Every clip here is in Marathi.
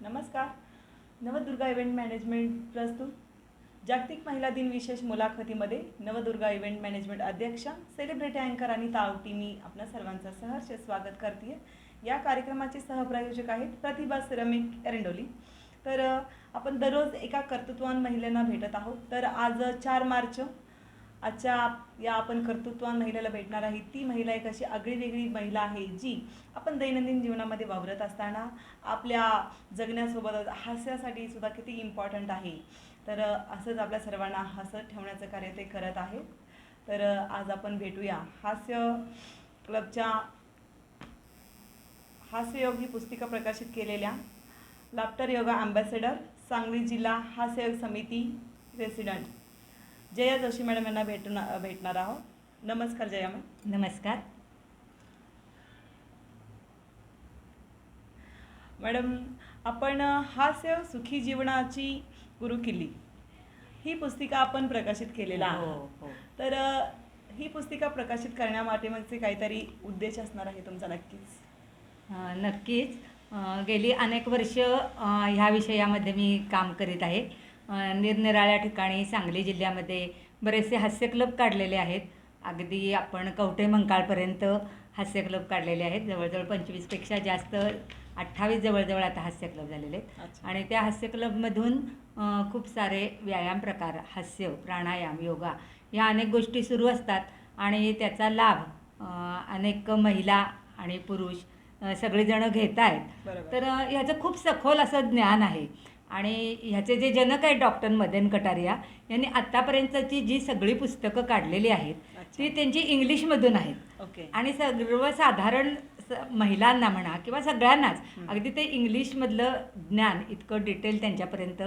नमस्कार. नवदुर्गा इव्हेंट मॅनेजमेंट प्रस्तुत जागतिक महिला दिन विशेष मुलाखतीमध्ये नवदुर्गा इव्हेंट मॅनेजमेंट अध्यक्षा सेलिब्रिटी अँकर आणि तावटी मी आपल्या सर्वांचं सहर्ष स्वागत करते. या कार्यक्रमाचे सहप्रायोजक आहेत प्रतिभा सिरामिक एरंडोली. तर आपण दररोज एका कर्तृत्ववान महिलांना भेटत आहोत. तर आज 4 मार्च आजच्या या आपण कर्तृत्ववान महिलेला भेटणार आहे. ती महिला एक अशी आगळीवेगळी महिला आहे जी आपण दैनंदिन जीवनामध्ये वावरत असताना आपल्या जगण्यासोबत हास्यासाठी सुद्धा किती इम्पॉर्टंट आहे. तर असंच आपल्या सर्वांना हसत ठेवण्याचं कार्य ते करत आहेत. तर आज आपण भेटूया हास्य क्लबच्या हास्ययोग ही पुस्तिका प्रकाशित केलेल्या लाफ्टर योगा अँबॅसेडर सांगली जिल्हा हास्ययोग समिती रेसिडेंट जया जोशी मॅडम यांना भेटणार आहोत. नमस्कार जया मॅम. नमस्कार मॅडम, आपण हास्य सुखी जीवनाची गुरुकिल्ली ही पुस्तिका आपण प्रकाशित केलेला आहे. तर ही पुस्तिका प्रकाशित करण्यामागे मगचे काहीतरी उद्देश असणार आहे तुमचा? नक्कीच गेली अनेक वर्ष ह्या विषयामध्ये मी काम करीत आहे. निरनिराळ्या ठिकाणी सांगली जिल्ह्यामध्ये बरेचसे हास्य क्लब काढलेले आहेत. अगदी आपण कवठे मंकाळपर्यंत हास्य क्लब काढलेले आहेत. जवळजवळ 25पेक्षा जास्त 28 जवळजवळ आता हास्य क्लब झालेले आहेत. आणि त्या हास्य क्लबमधून खूप सारे व्यायाम प्रकार, हास्य, प्राणायाम, योगा या अनेक गोष्टी सुरू असतात आणि त्याचा लाभ अनेक महिला आणि पुरुष सगळेजण घेत आहेत. तर ह्याचं खूप सखोल असं ज्ञान आहे. आणि ह्याचे जे जनक आहेत डॉक्टर मदन कटारिया यांनी आत्तापर्यंतची जी सगळी पुस्तकं काढलेली आहेत ती त्यांची इंग्लिशमधून आहेत. आणि सर्वसाधारण महिलांना म्हणा किंवा सगळ्यांनाच अगदी ते इंग्लिशमधलं ज्ञान इतकं डिटेल त्यांच्यापर्यंत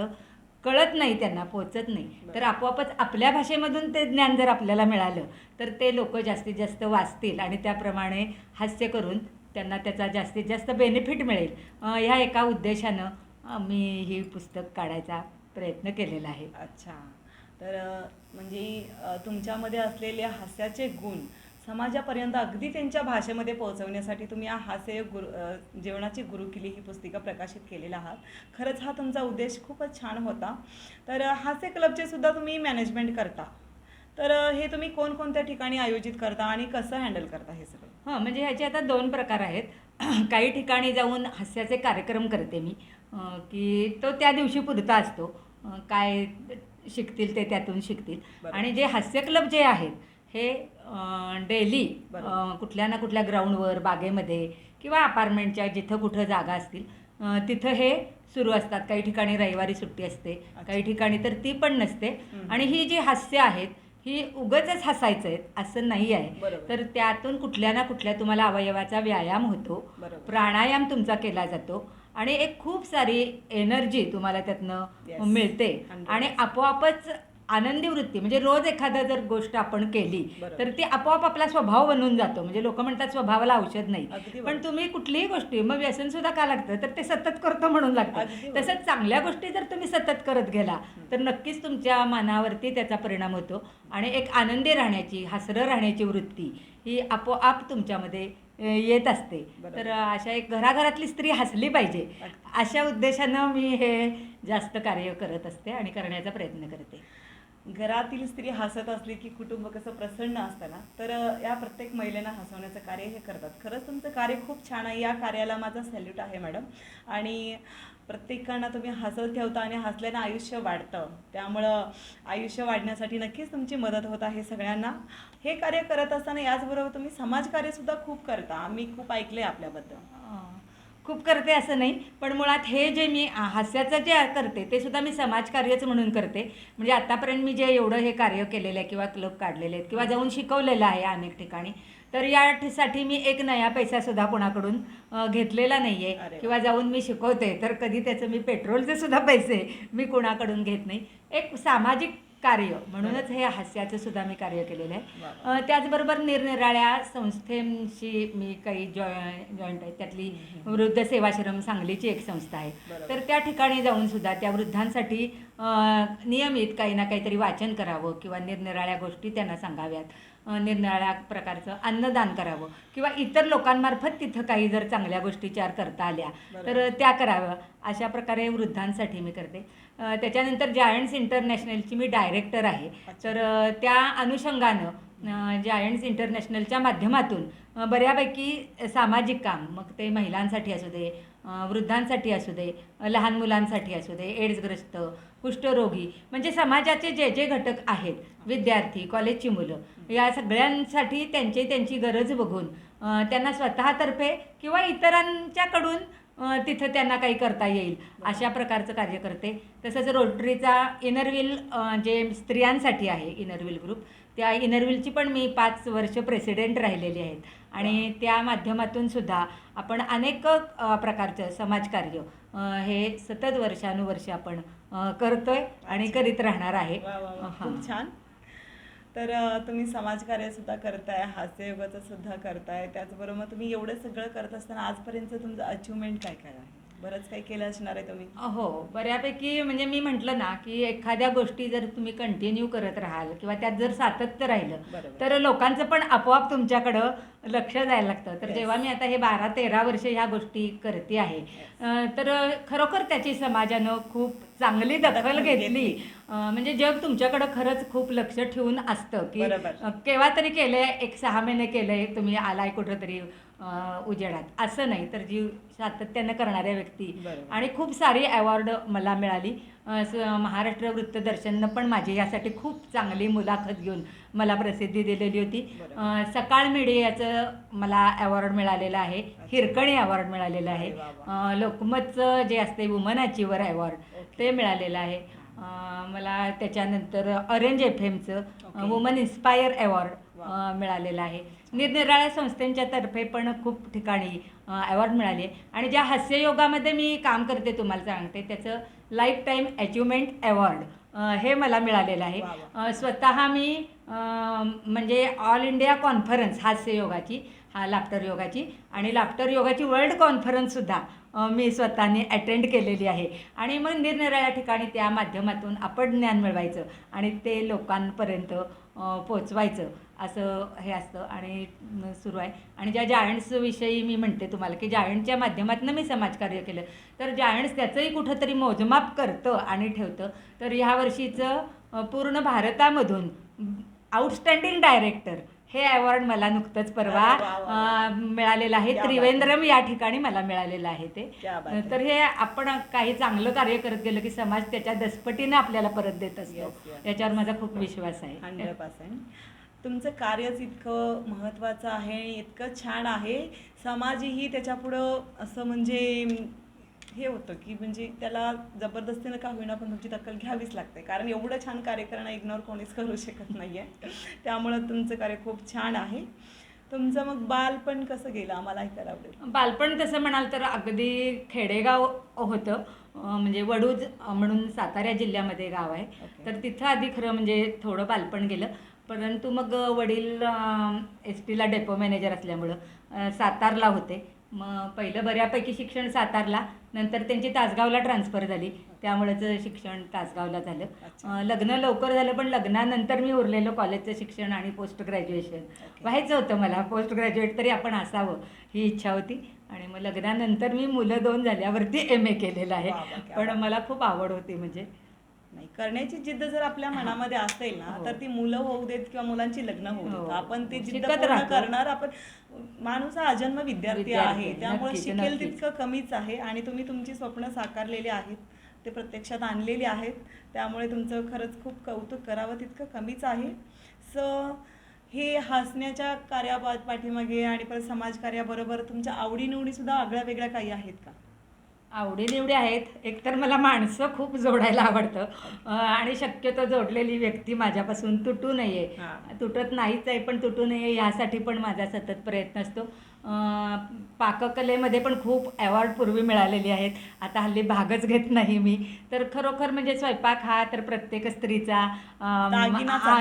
कळत नाही, त्यांना पोचत नाही. तर आपोआपच आपल्या भाषेमधून ते ज्ञान जर आपल्याला मिळालं तर ते लोक जास्तीत जास्त वाचतील आणि त्याप्रमाणे हास्य करून त्यांना त्याचा जास्तीत जास्त बेनिफिट मिळेल. ह्या एका उद्देशानं मी ही पुस्तक काढायचा प्रयत्न केलेला आहे. अच्छा. तर म्हणजे तुमच्यामध्ये असलेले हास्याचे गुण समाजापर्यंत अगदी त्यांच्या भाषेमध्ये पोहोचवण्यासाठी तुम्ही या हास्य जीवनाची गुरुकिल्ली ही पुस्तिका प्रकाशित केलेला आहात. खरंच हा तुमचा उद्देश खूपच छान होता. तर हास्य क्लबचे सुद्धा तुम्ही मॅनेजमेंट करता. तर हे तुम्ही कोणकोणत्या ठिकाणी आयोजित करता आणि कसं हँडल करता हे सगळं? म्हणजे ह्याचे आता 2 प्रकार आहेत. काही ठिकाणी जाऊन हास्याचे कार्यक्रम करते मी की तो त्या दिवशी पुरता असतो. काय शिकतील ते त्यातून शिकतील. आणि जे हास्य क्लब जे आहेत हे डेली कुठल्या ना कुठल्या ग्राउंडवर, बागेमध्ये किंवा अपार्टमेंटच्या जिथं कुठं जागा असतील तिथं हे सुरू असतात. काही ठिकाणी रविवारी सुट्टी असते, काही ठिकाणी तर ती पण नसते. आणि ही जी हास्य आहेत ही उगाचच हसायचं आहेत असं नाही आहे. तर त्यातून कुठल्या ना कुठल्या तुम्हाला अवयवाचा व्यायाम होतो, प्राणायाम तुमचा केला जातो आणि एक खूप सारी एनर्जी तुम्हाला त्यातनं मिळते. आणि आपोआपच आनंदी वृत्ती, म्हणजे रोज एखादा जर गोष्ट आपण केली तर ती आपोआप आपला स्वभाव बनून जातो. म्हणजे लोक म्हणतात स्वभावाला औषध नाही, पण तुम्ही कुठलीही गोष्टी, मग व्यसन सुद्धा का लागतं तर ते सतत करतो म्हणून लागतं. तसंच चांगल्या गोष्टी जर तुम्ही सतत करत गेला तर नक्कीच तुमच्या मनावरती त्याचा परिणाम होतो आणि एक आनंदी राहण्याची, हसरं राहण्याची वृत्ती ही आपोआप तुमच्यामध्ये येत असते. तर अशा एक घराघरातली स्त्री हसली पाहिजे अशा उद्देशानं मी हे जास्त कार्य करत असते आणि करण्याचा प्रयत्न करते. घरातील स्त्री हसत असली की कुटुंब कसं प्रसन्न असतं ना. तर या प्रत्येक महिलेला हसवण्याचं कार्य हे करतात. खरंच तुमचं कार्य खूप छान आहे. या कार्याला माझा सॅल्यूट आहे मॅडम. आणि प्रत्येकांना तुम्ही हसत ठेवता आणि हसल्यानं आयुष्य वाढतं. त्यामुळं आयुष्य वाढण्यासाठी नक्कीच तुमची मदत होत आहे सगळ्यांना. हे कार्य करत असताना याचबरोबर तुम्ही समाजकार्यसुद्धा खूप करता. मी खूप ऐकलं आहे आपल्याबद्दल. खूप करते असं नाही, पण मुळात हे जे मी हास्याचं जे करते ते सुद्धा मी समाजकार्यच म्हणून करते. म्हणजे आत्तापर्यंत मी जे एवढं हे कार्य केलेलं आहे किंवा क्लब काढलेले आहेत किंवा जाऊन शिकवलेलं आहे अनेक ठिकाणी, तर यासाठी मी एक नया पैसासुद्धा कोणाकडून घेतलेला नाही आहे किंवा जाऊन मी शिकवते तर कधी त्याचं मी पेट्रोलचे सुद्धा पैसे मी कोणाकडून घेत नाही. एक सामाजिक कार्य म्हणूनच हे हास्याचं सुद्धा मी कार्य केलेलं आहे. त्याचबरोबर निरनिराळ्या संस्थेशी मी काही जॉईंट आहे. त्यातली वृद्ध सेवाश्रम सांगलीची एक संस्था आहे. तर त्या ठिकाणी जाऊन सुद्धा त्या वृद्धांसाठी नियमित काही ना काहीतरी वाचन करावं किंवा निरनिराळ्या गोष्टी त्यांना सांगाव्यात निरनिराळ्या प्रकारचं अन्नदान करावं किंवा इतर लोकांमार्फत तिथं काही जर चांगल्या गोष्टी चार करता आल्या तर त्या कराव्या, अशा प्रकारे वृद्धांसाठी मी करते. त्याच्यानंतर जायंट्स इंटरनॅशनलची मी डायरेक्टर आहे. तर त्या अनुषंगानं जायंट्स इंटरनॅशनलच्या माध्यमातून बऱ्यापैकी सामाजिक काम, मग ते महिलांसाठी असू दे, वृद्धांसाठी असू दे, लहान मुलांसाठी असू दे, एड्सग्रस्त, कुष्ठरोगी, म्हणजे समाजाचे जे जे घटक आहेत, विद्यार्थी, कॉलेजची मुलं, या सगळ्यांसाठी त्यांची गरज बघून त्यांना स्वतःतर्फे किंवा इतरांच्याकडून तिथं त्यांना काही करता येईल अशा प्रकारचं कार्य करते. तसंच रोटरीचा इनरव्हील जे स्त्रियांसाठी आहे इनरव्हील ग्रुप, त्या इनरव्हीलची पण मी 5 वर्ष प्रेसिडेंट राहिलेली आहेत आणि त्या माध्यमातून सुद्धा आपण अनेक प्रकारचं समाजकार्य हे सतत वर्षानुवर्ष आपण करतोय आणि करीत राहणार आहे. खूप छान. तर तुम्ही समाजकार्यसुद्धा करताय, हास्ययोगाचं सुद्धा करताय, त्याचबरोबर तुम्ही एवढं सगळं करत असताना आजपर्यंत तुमचं अचिव्हमेंट काय काय आहे? बरंच काही केलं असणार आहे तुम्ही. हो, बऱ्यापैकी. म्हणजे मी म्हटलं ना की एखाद्या गोष्टी जर तुम्ही कंटिन्यू करत राहाल किंवा त्यात जर सातत्य राहिलं तर लोकांचं पण आपोआप तुमच्याकडं लक्ष जायला लागतं. तर जेव्हा मी आता हे 12-13 वर्ष ह्या गोष्टी करते आहे तर खरोखर त्याची समाजानं खूप चांगली दखल घेतली. म्हणजे जग तुमच्याकडं खरंच खूप लक्ष ठेवून असतं की केव्हा तरी केलंय, एक 6 महिने केलंय, तुम्ही आलाय कुठंतरी उजेडात, असं नाही. तर जी सातत्यानं करणाऱ्या व्यक्ती आणि खूप सारी अवॉर्ड मला मिळाली. महाराष्ट्र वृत्तदर्शननं पण माझी यासाठी खूप चांगली मुलाखत घेऊन मला प्रसिद्धी दिलेली होती. सकाळ मीडियाचं मला अवॉर्ड मिळालेलं आहे, हिरकणी अवॉर्ड मिळालेलं आहे, लोकमतचं जे असते वुमन अचिव्हर अवॉर्ड ते मिळालेलं आहे. मला त्याच्यानंतर orange FM woman inspire award मिळालेला आहे. निरनिराळ्या संस्थांच्या तर्फे पण खूप ठिकाणी अवॉर्ड मिळाले. आणि ज्या हास्ययोगामध्ये मी काम करते तुम्हाला सांगते त्याचं लाईफ टाईम अचिव्हमेंट अवॉर्ड हे मला मिळालेलं आहे. स्वतः मी म्हणजे ऑल इंडिया कॉन्फरन्स हास्ययोगाची, लाफ्टर योगाची आणि लाफ्टर योगाची वर्ल्ड कॉन्फरन्ससुद्धा मी स्वतःने अटेंड केलेली आहे. आणि मग निरनिराळ्या ठिकाणी त्या माध्यमातून आपण ज्ञान मिळवायचं आणि ते लोकांपर्यंत पोचवायचं, असं हे असतं आणि सुरू आहे. आणि ज्या जायंट्सविषयी मी म्हणते तुम्हाला की जायंटच्या माध्यमातून मी समाजकार्य केलं तर जायंट्स त्याचंही कुठंतरी मोजमाप करतं आणि ठेवतं. तर ह्या वर्षीचं पूर्ण भारतामधून आउटस्टँडिंग डायरेक्टर हे अवॉर्ड मला नुकतंच परवा मिळालेलं आहे. त्रिवेंद्रम या ठिकाणी मला मिळालेलं आहे ते. तर हे आपण काही चांगलं कार्य करत गेलं की समाज त्याच्या दसपटीनं आपल्याला परत देत असतो, याच्यावर माझा खूप विश्वास आहे. 100%. तुमचं कार्यच इतकं महत्त्वाचं आहे आणि इतकं छान आहे, समाजही त्याच्यापुढं असं म्हणजे हे होतं की म्हणजे त्याला जबरदस्तीनं का होईना पण तुमची दखल घ्यावीच लागते, कारण एवढं छान कार्य करणं इग्नोर कोणीच करू शकत नाही आहे. त्यामुळं तुमचं कार्य खूप छान आहे. तुमचं मग बालपण कसं गेलं आम्हाला ऐकायला आवडेल. बालपण तसं म्हणाल तर अगदी खेडेगाव होतं, म्हणजे वडूज म्हणून सातारा जिल्ह्यामध्ये गाव आहे. तर तिथं आधी खरं म्हणजे थोडं बालपण गेलं, परंतु मग वडील STला डेपो मॅनेजर असल्यामुळं सातारला होते. मग पहिलं बऱ्यापैकी शिक्षण सातारला, नंतर त्यांची तासगावला ट्रान्सफर झाली, त्यामुळेच शिक्षण तासगावला झालं. लग्न लवकर झालं, पण लग्नानंतर मी उरलेलं कॉलेजचं शिक्षण आणि पोस्ट ग्रॅज्युएशन व्हायचं होतं मला. पोस्ट ग्रॅज्युएट तरी आपण असावं ही इच्छा होती. आणि मग लग्नानंतर मी मुलं 2 झाल्यावरती MA केलेलं आहे. पण मला खूप आवड होती, म्हणजे नाही करण्याची जिद्द जर आपल्या मनामध्ये असेल ना तर ती मुलं होऊ देत किंवा मुलांची लग्न होऊ देत, आपण ती जिद्द पूर्ण करणार. आपण माणूस हा अजन्म विद्यार्थी आहे, त्यामुळे शिकेल तितकं कमीच आहे. आणि तुम्ही तुमची स्वप्न साकारलेली आहेत, ते प्रत्यक्षात आणलेली आहेत, त्यामुळे तुमचं खरंच खूप कौतुक करावं तितकं कमीच आहे. हे हसण्याच्या पाठीमागे आणि परत समाजकार्याबरोबर तुमच्या आवडीनिवडीसुद्धा आगळ्या वेगळ्या काही आहेत का? आवडीनिवडी आहेत. एकतर मला माणसं खूप जोडायला आवडतं आणि शक्यतो जोडलेली व्यक्ती माझ्यापासून तुटू नये, तुटत नाहीच आहे पण तुटू नये यासाठी पण माझा सतत प्रयत्न असतो. पाककलेमध्ये पण खूप अवॉर्ड पूर्वी मिळालेली आहेत, आता हल्ली भागच घेत नाही मी. तर खरोखर म्हणजे स्वयंपाक हा तर प्रत्येक स्त्रीचा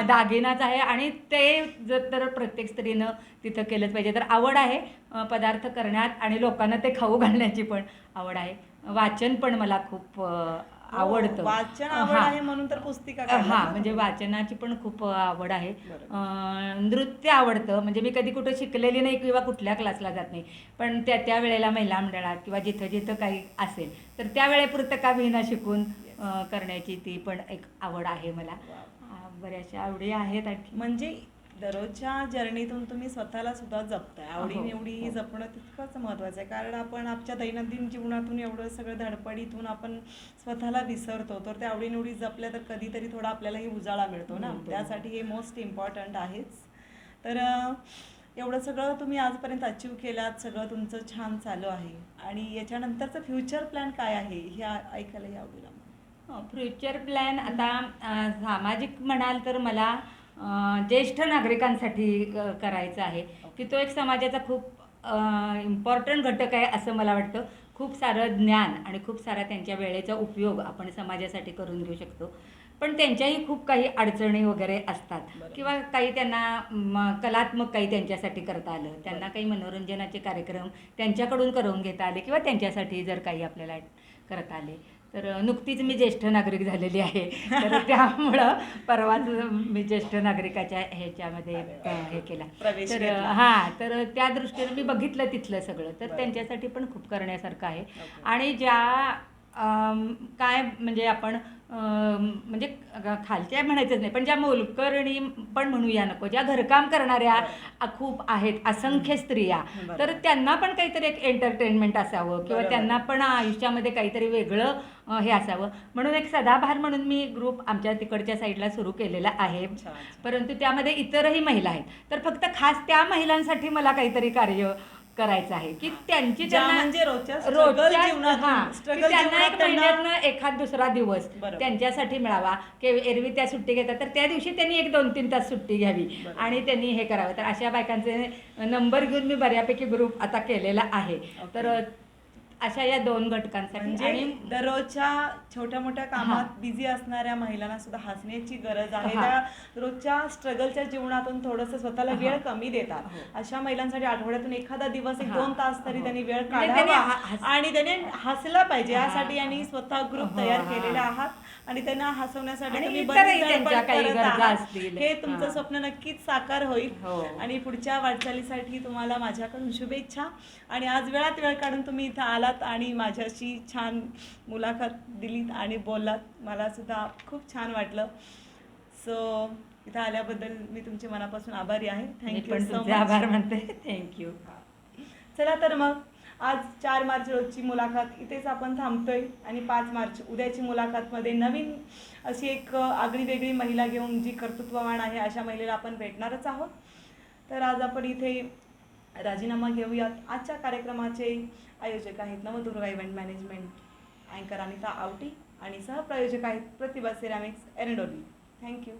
दागिनाच आहे आणि ते जर तर प्रत्येक स्त्रीनं तिथं केलंच पाहिजे. तर आवड आहे पदार्थ करण्यात आणि लोकांना ते खाऊ घालण्याची पण आवड आहे. वाचन पण मला खूप आवडतं. वाचन आवड हां. आहे म्हणून तर पुस्तिका काढल्यात हां ना म्हणजे तुम्ही? वाचनाची पण खूप आवड आहे. बरोबर. नृत्य आवडतं म्हणजे मी कधी कुठं शिकलेली नाही किंवा कुठल्या क्लासला जात नाही, पण त्या त्या वेळेला महिला मंडळात किंवा जिथं जिथं काही असेल तर त्या वेळेपुरतं का विना शिकून करण्याची ती पण एक आवड आहे मला. वाव. बऱ्याचशा आवडी आहेत आणखी. म्हणजे दररोजच्या जर्नीतून तुम्ही स्वतःला सुद्धा जपताय. हो, आवडीनिवडी हो. जपणं तितकंच महत्त्वाचं आहे, कारण आपण आजच्या दैनंदिन जीवनातून एवढं सगळं धडपडीतून आपण स्वतःला विसरतो. तर त्या आवडीनिवडी जपल्या तर कधीतरी थोडा आपल्यालाही उजाळा मिळतो ना, मिळतो. त्यासाठी हे मोस्ट इम्पॉर्टंट आहेच. तर एवढं सगळं तुम्ही आजपर्यंत अचीव केलात, सगळं तुमचं छान चालू आहे, आणि याच्यानंतरचं फ्युचर प्लॅन काय आहे हे ऐकायलाही आवडेल आम्हाला. फ्युचर प्लॅन आता सामाजिक म्हणाल तर मला ज्येष्ठ नागरिकांसाठी करायचं आहे की तो एक समाजाचा खूप इम्पॉर्टंट घटक आहे असं मला वाटतं. खूप सारं ज्ञान आणि खूप सारा त्यांच्या वेळेचा उपयोग आपण समाजासाठी करून घेऊ शकतो. पण त्यांच्याही खूप काही अडचणी वगैरे असतात बरोबर. किंवा काही त्यांना कलात्मक काही त्यांच्यासाठी करता आलं, त्यांना काही मनोरंजनाचे कार्यक्रम त्यांच्याकडून करून घेता आले किंवा त्यांच्यासाठी जर काही आपल्याला करता आले. तर नुकतीच मी ज्येष्ठ नागरिक झालेली आहे, तर त्यामुळं परवाच मी ज्येष्ठ नागरिकाच्या ह्याच्यामध्ये हे केला. प्रवेश तर घेतला. हां, तर त्या दृष्टीने मी बघितलं तिथलं सगळं, तर बरं. त्यांच्यासाठी पण खूप करण्यासारखं आहे. ओके. आणि ज्या काय म्हणजे आपण म्हणजे खालच्या म्हणायचंच नाही, पण ज्या मोलकरणी पण म्हणूया नको, ज्या घरकाम करणाऱ्या खूप आहेत असंख्य स्त्रिया, बरोबर. तर त्यांना पण काहीतरी एक एंटरटेनमेंट असावं किंवा बरोबर. त्यांना पण आयुष्यामध्ये काहीतरी वेगळं हे असावं म्हणून एक सदाबहार म्हणून मी ग्रुप आमच्या तिकडच्या साईडला सुरू केलेला आहे. अच्छा, अच्छा. परंतु त्यामध्ये इतरही महिला आहेत, तर फक्त खास त्या महिलांसाठी मला काहीतरी कार्य करायचं आहे की त्यांची ज्या त्यांना म्हणजे रोजच्या struggle जीवनातून- हां, की struggle त्यांना जीवनात एक त्यांना- महिन्यातनं एखाद दुसरा दिवस बरोबर. त्यांच्यासाठी मिळावा की एरवी त्या सुट्टी घेतात तर त्या दिवशी त्यांनी एक 2-3 तास सुट्टी घ्यावी बरोबर. आणि त्यांनी हे करावं. तर अशा बायकांचे नंबर घेऊन मी बऱ्यापैकी ग्रुप आता केलेला आहे. ओके. तर अशा या 2 घटकांसाठी म्हणजे आणि दररोजच्या छोट्या मोठ्या कामात हां. बिझी असणाऱ्या महिलांना सुद्धा हसण्याची गरज आहे. हां. त्या रोजच्या स्ट्रगलच्या जीवनातून थोडंसं स्वतःला वेळ हां. कमी देतात. हो. अशा महिलांसाठी आठवड्यातून एखादा दिवस एक हां. 2 तास तरी हो. त्यांनी वेळ म्हणजे त्यांनी काढावा आणि त्याने हसलं पाहिजे. हां. यासाठी यांनी स्वतः ग्रुप हो, तयार हां. केलेले आहात आणि त्यांना हसवण्यासाठी आणि तुम्ही इतरही बरीच त्यांच्या धडपड काही करत गरजा आहात. असतील. हे तुमचं हां. स्वप्न नक्कीच साकार होईल. हो. आणि पुढच्या वाटचालीसाठी तुम्हाला माझ्याकडून शुभेच्छा. आणि आज वेळात वेळ काढून तुम्ही इथं आलात आणि माझ्याशी छान मुलाखत दिलीत आणि बोललात. मला सुद्धा खूप छान वाटलं. सो इथं आल्याबद्दल मी तुमचे मनापासून आभारी आहे. मी थँक्यू पण सो तुमचे मच. आभार मानते. थँक्यू. चला तर मग आज 4 मार्च रोजची मुलाखत इथेच आपण थांबतोय आणि 5 मार्च उद्याची मुलाखतमध्ये नवीन अशी एक आगळी वेगळी महिला घेऊन जी कर्तृत्ववान आहे अशा महिलेला आपण भेटणारच आहोत. तर आज आपण इथे राजीनामा घेऊयात. आजच्या कार्यक्रमाचे आयोजक आहेत नवदुर्गा इव्हेंट मॅनेजमेंट, अँकर अनिता आवटी आणि सहप्रयोजक आहेत प्रतिभा सिरॅमिक्स एरंडोली. थँक्यू.